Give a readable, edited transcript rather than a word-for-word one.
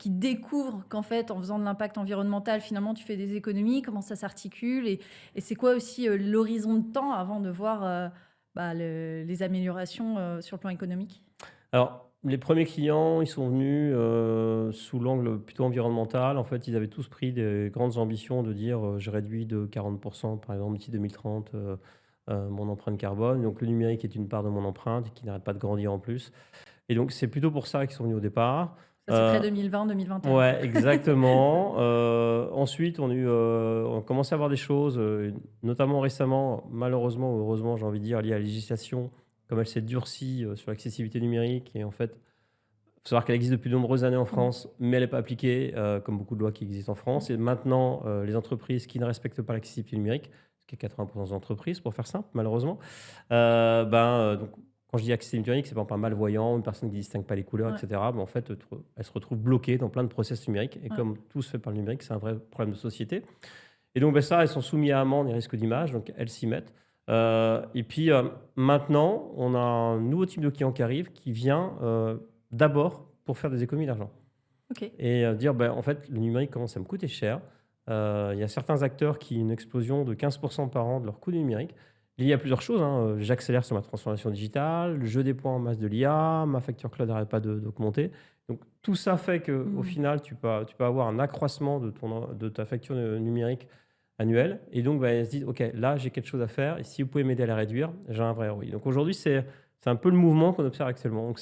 qui découvrent qu'en fait, en faisant de l'impact environnemental, finalement, tu fais des économies? Comment ça s'articule? Et c'est quoi aussi l'horizon de temps avant de voir les améliorations sur le plan économique? Alors, les premiers clients, ils sont venus, sous l'angle plutôt environnemental. En fait, ils avaient tous pris des grandes ambitions de dire, «Je réduis de 40 par exemple, d'ici 2030, mon empreinte carbone». Donc le numérique est une part de mon empreinte qui n'arrête pas de grandir en plus et donc c'est plutôt pour ça qu'ils sont venus au départ. Ça, c'est très 2020-2021. Ouais, exactement. Ensuite, on a commencé à voir des choses, notamment récemment, malheureusement ou heureusement, j'ai envie de dire, liées à la législation, comme elle s'est durcie, sur l'accessibilité numérique et en fait, faut savoir qu'elle existe depuis de nombreuses années en Mm. France, mais elle n'est pas appliquée, comme beaucoup de lois qui existent en France et maintenant, les entreprises qui ne respectent pas l'accessibilité numérique, ce qui est 80 des entreprises pour faire simple malheureusement, donc quand je dis accessibilité numérique, c'est par exemple un malvoyant, une personne qui ne distingue pas les couleurs et Ouais, cetera, en fait, elle se retrouve bloquée dans plein de process numériques et ouais. comme tout se fait par le numérique, c'est un vrai problème de société et donc ça, elles sont soumises à amende et risque d'image, donc elles s'y mettent, et puis, maintenant, on a un nouveau type de client qui arrive, qui vient, d'abord pour faire des économies d'argent Ok. et dire: «En fait, le numérique commence à me coûter cher». Il y a certains acteurs qui ont une explosion de 15 par an de leur coût du numérique. Lié à plusieurs choses, hein, j'accélère sur ma transformation digitale, je déploie en masse de l'IA, ma facture cloud n'arrête pas d'augmenter. Donc tout ça fait qu'au Mm. final, tu peux avoir un accroissement de ta facture, numérique annuelle et donc elles se disent: «OK, là, j'ai quelque chose à faire et si vous pouvez m'aider à la réduire, j'ai un vrai ROI». Donc aujourd'hui, c'est un peu le mouvement qu'on observe actuellement. Donc